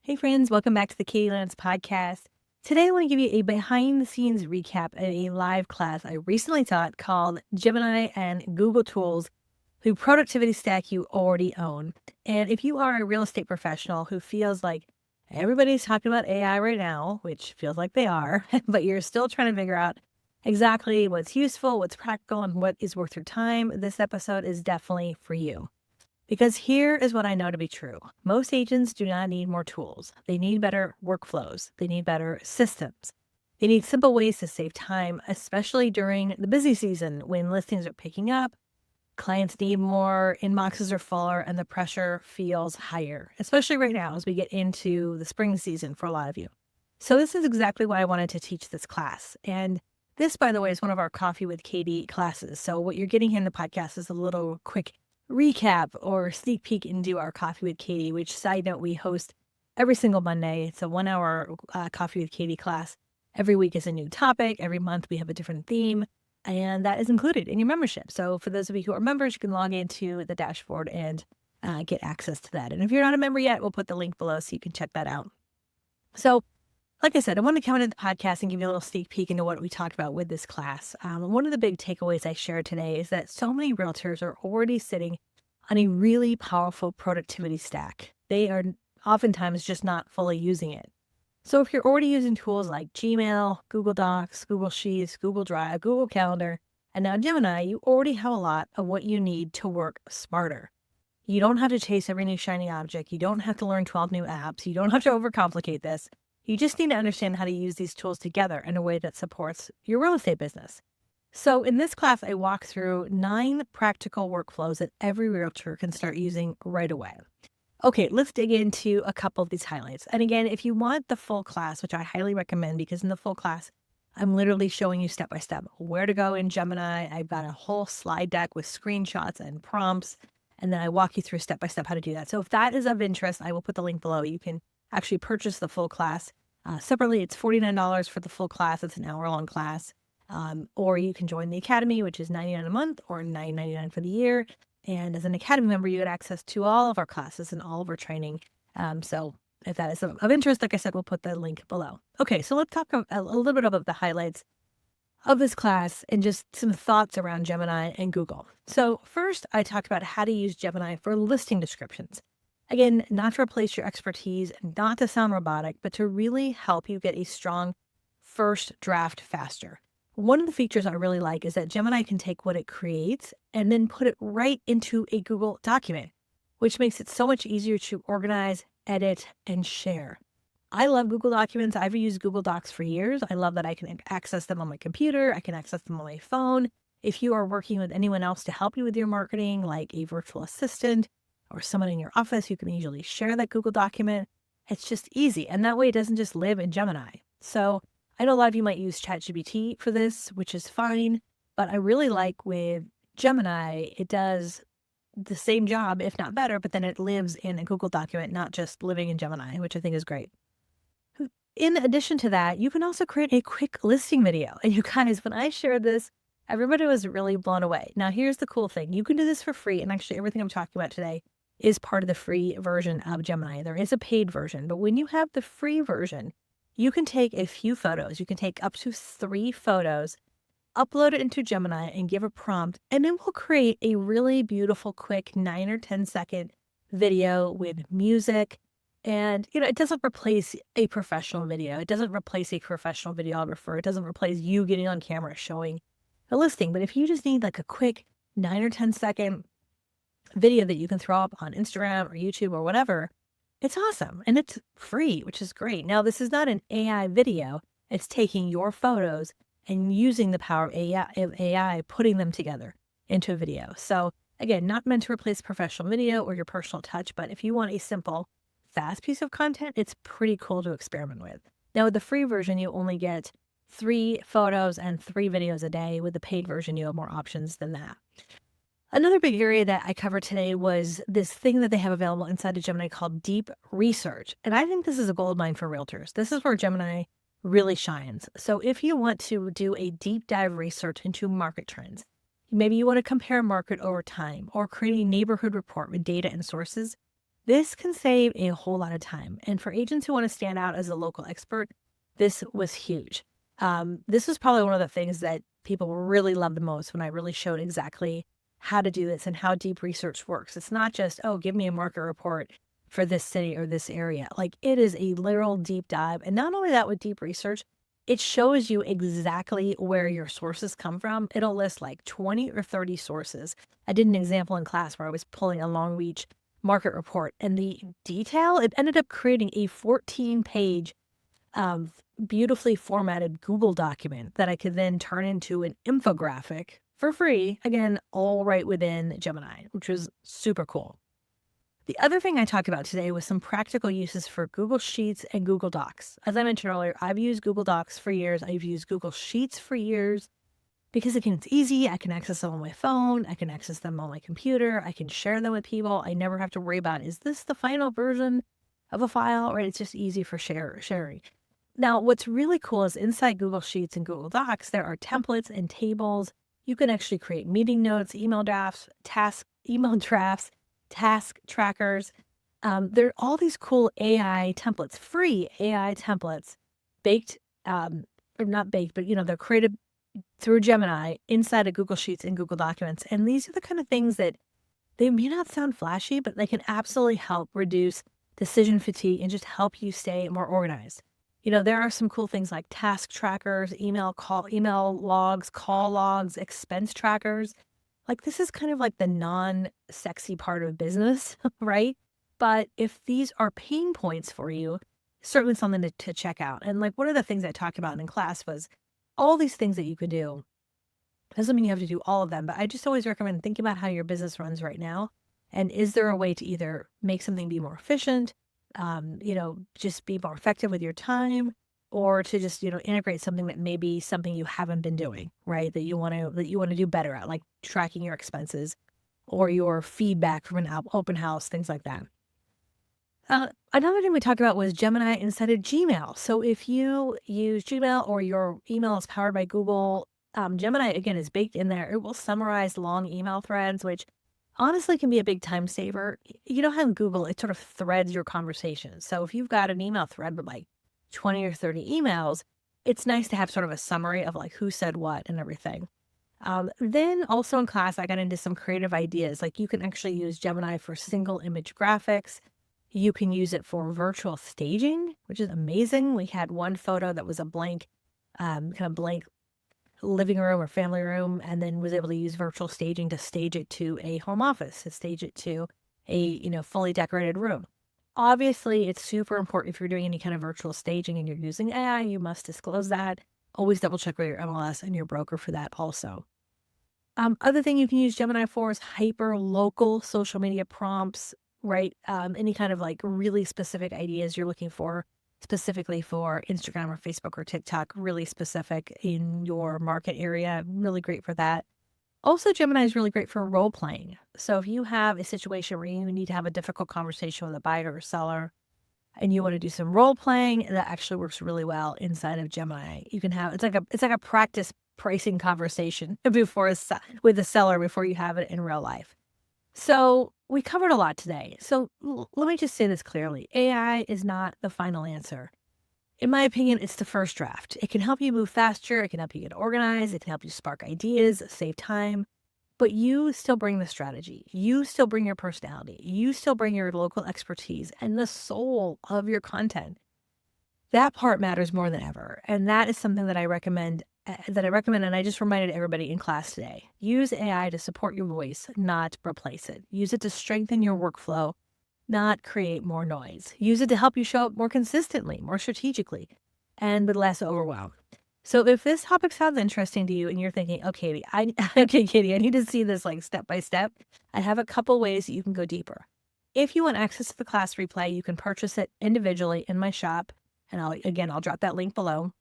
Hey friends, welcome back to the Katie Lance podcast. Today I want to give you a behind the scenes recap of a live class I recently taught called Gemini and Google Tools through Productivity Stack You Already Own. And if you are a real estate professional who feels like everybody's talking about AI right now, which feels like they are, but you're still trying to figure out exactly what's useful, what's practical, and what is worth your time, this episode is definitely for you. Because here is what I know to be true. Most agents do not need more tools. They need better workflows. They need better systems. They need simple ways to save time, especially during the busy season when listings are picking up, clients need more, inboxes are fuller, and the pressure feels higher, especially right now as we get into the spring season for a lot of you. So this is exactly why I wanted to teach this class. And this, by the way, is one of our Coffee with Katie classes. So what you're getting here in the podcast is a little quick recap or sneak peek into our Coffee with Katie, which, side note, we host every single Monday. It's a 1 hour Coffee with Katie class. Every week is a new topic. Every month we have a different theme, and that is included in your membership. So for those of you who are members, you can log into the dashboard and get access to that. And if you're not a member yet, we'll put the link below so you can check that out. So like I said, I want to come into the podcast and give you a little sneak peek into what we talked about with this class. One of the big takeaways I shared today is that so many realtors are already sitting on a really powerful productivity stack. They are oftentimes just not fully using it. So if you're already using tools like Gmail, Google Docs, Google Sheets, Google Drive, Google Calendar, and now Gemini, you already have a lot of what you need to work smarter. You don't have to chase every new shiny object. You don't have to learn 12 new apps. You don't have to overcomplicate this. You just need to understand how to use these tools together in a way that supports your real estate business. So in this class, I walk through 9 practical workflows that every realtor can start using right away. Okay, let's dig into a couple of these highlights. And again, if you want the full class, which I highly recommend, because in the full class, I'm literally showing you step by step where to go in Gemini. I've got a whole slide deck with screenshots and prompts, and then I walk you through step by step how to do that. So if that is of interest, I will put the link below. You can actually purchase the full class. Separately, it's $49 for the full class. It's an hour-long class. Or you can join the Academy, which is $99 a month or $9.99 for the year. And as an Academy member, you get access to all of our classes and all of our training. So if that is of interest, like I said, we'll put the link below. Okay, so let's talk a little bit about the highlights of this class and just some thoughts around Gemini and Google. So first, I talked about how to use Gemini for listing descriptions. Again, not to replace your expertise, not to sound robotic, but to really help you get a strong first draft faster. One of the features I really like is that Gemini can take what it creates and then put it right into a Google document, which makes it so much easier to organize, edit, and share. I love Google Documents. I've used Google Docs for years. I love that I can access them on my computer. I can access them on my phone. If you are working with anyone else to help you with your marketing, like a virtual assistant, or someone in your office, you can easily share that Google document. It's just easy. And that way it doesn't just live in Gemini. So I know a lot of you might use ChatGPT for this, which is fine. But I really like with Gemini, it does the same job, if not better, but then it lives in a Google document, not just living in Gemini, which I think is great. In addition to that, you can also create a quick listing video. And you guys, when I shared this, everybody was really blown away. Now, here's the cool thing. You can do this for free. And actually, everything I'm talking about today is part of the free version of Gemini. There is a paid version, but when you have the free version, you can take a few photos. You can take up to 3 photos, upload it into Gemini and give a prompt, and it will create a really beautiful, quick 9 or 10-second video with music. And, it doesn't replace a professional video. It doesn't replace a professional videographer. It doesn't replace you getting on camera showing a listing. But if you just need like a quick 9 or 10-second video that you can throw up on Instagram or YouTube or whatever, it's awesome. And it's free, which is great. Now, this is not an AI video. It's taking your photos and using the power of AI, putting them together into a video. So again, not meant to replace professional video or your personal touch, but if you want a simple, fast piece of content, it's pretty cool to experiment with. Now, with the free version, you only get 3 photos and 3 videos a day. With the paid version, you have more options than that. Another big area that I covered today was this thing that they have available inside of Gemini called Deep Research. And I think this is a goldmine for realtors. This is where Gemini really shines. So if you want to do a deep dive research into market trends, maybe you want to compare market over time or create a neighborhood report with data and sources, This can save a whole lot of time. And for agents who want to stand out as a local expert, this was huge. This was probably one of the things that people really loved the most when I really showed exactly how to do this and how deep research works. It's not just, oh, give me a market report for this city or this area. Like, it is a literal deep dive. And not only that, with deep research, it shows you exactly where your sources come from. It'll list like 20 or 30 sources. I did an example in class where I was pulling a Long Beach market report, and the detail, it ended up creating a 14-page beautifully formatted Google document that I could then turn into an infographic for free, again, all right within Gemini, which was super cool. The other thing I talked about today was some practical uses for Google Sheets and Google Docs. As I mentioned earlier, I've used Google Docs for years. I've used Google Sheets for years because again, it's easy. I can access them on my phone. I can access them on my computer. I can share them with people. I never have to worry about, is this the final version of a file? Right? It's just easy for sharing. Now, what's really cool is inside Google Sheets and Google Docs, there are templates and tables. You can actually create meeting notes, email drafts, task trackers. There are all these cool AI templates, free AI templates, baked, or not baked, but they're created through Gemini inside of Google Sheets and Google Documents. And these are the kind of things that they may not sound flashy, but they can absolutely help reduce decision fatigue and just help you stay more organized. There are some cool things like task trackers, email logs, call logs, expense trackers. Like, this is kind of like the non-sexy part of business, right? But if these are pain points for you, certainly something to check out. And like, one of the things I talked about in class was all these things that you could do. Doesn't mean you have to do all of them, but I just always recommend thinking about how your business runs right now. And is there a way to either make something be more efficient, just be more effective with your time, or to just, integrate something that may be something you haven't been doing, right? That you want to do better at, like tracking your expenses or your feedback from an open house, things like that. Another thing we talked about was Gemini inside of Gmail. So if you use Gmail or your email is powered by Google, Gemini, again, is baked in there. It will summarize long email threads, which honestly can be a big time saver. You know how in Google, it sort of threads your conversation. So if you've got an email thread with like 20 or 30 emails, it's nice to have sort of a summary of like who said what and everything. Then also in class, I got into some creative ideas. Like, you can actually use Gemini for single image graphics. You can use it for virtual staging, which is amazing. We had one photo that was a blank, kind of blank living room or family room, and then was able to use virtual staging to stage it to a home office, to stage it to a, fully decorated room. Obviously, it's super important if you're doing any kind of virtual staging and you're using AI, you must disclose that. Always double check with your MLS and your broker for that also. Other thing you can use Gemini for is hyper local social media prompts, right? Any kind of like really specific ideas you're looking for, specifically for Instagram or Facebook or TikTok, really specific in your market area. Really great for that. Also, Gemini is really great for role playing. So if you have a situation where you need to have a difficult conversation with a buyer or seller and you want to do some role playing, that actually works really well inside of Gemini. You can have, it's like a practice pricing conversation with the seller before you have it in real life. So we covered a lot today. So let me just say this clearly. AI is not the final answer. In my opinion, it's the first draft. It can help you move faster. It can help you get organized. It can help you spark ideas, save time. But you still bring the strategy. You still bring your personality. You still bring your local expertise and the soul of your content. That part matters more than ever. And that is something that I recommend. And I just reminded everybody in class today. Use AI to support your voice, not replace it. Use it to strengthen your workflow, not create more noise. Use it to help you show up more consistently, more strategically, and with less overwhelm. So if this topic sounds interesting to you and you're thinking, okay, Katie, I need to see this like step by step, I have a couple ways that you can go deeper. If you want access to the class replay, you can purchase it individually in my shop. And I'll drop that link below.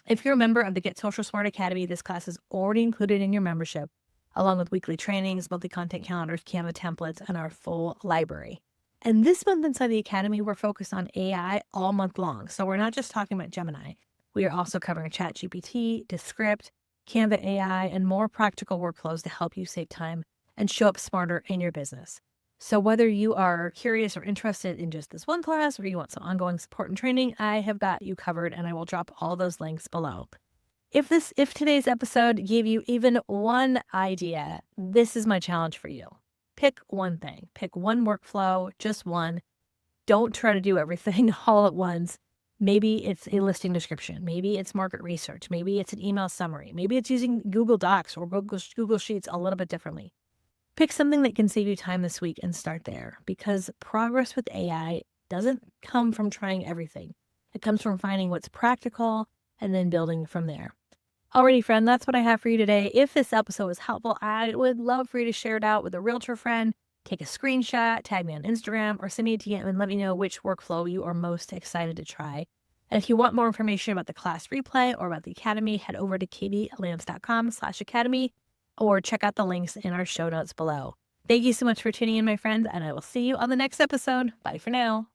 If you're a member of the Get Social Smart Academy, this class is already included in your membership, along with weekly trainings, monthly content calendars, Canva templates, and our full library. And this month inside the Academy, we're focused on AI all month long. So we're not just talking about Gemini. We are also covering ChatGPT, Descript, Canva AI, and more practical workflows to help you save time and show up smarter in your business. So whether you are curious or interested in just this one class or you want some ongoing support and training, I have got you covered, and I will drop all those links below. If today's episode gave you even one idea, this is my challenge for you. Pick one thing, pick one workflow, just one. Don't try to do everything all at once. Maybe it's a listing description. Maybe it's market research. Maybe it's an email summary. Maybe it's using Google Docs or Google Sheets a little bit differently. Pick something that can save you time this week and start there, because progress with AI doesn't come from trying everything. It comes from finding what's practical and then building from there. Alrighty, friend, that's what I have for you today. If this episode was helpful, I would love for you to share it out with a realtor friend. Take a screenshot, tag me on Instagram, or send me a DM and let me know which workflow you are most excited to try. And if you want more information about the class replay or about the Academy, head over to katielance.com/academy or check out the links in our show notes below. Thank you so much for tuning in, my friends, and I will see you on the next episode. Bye for now.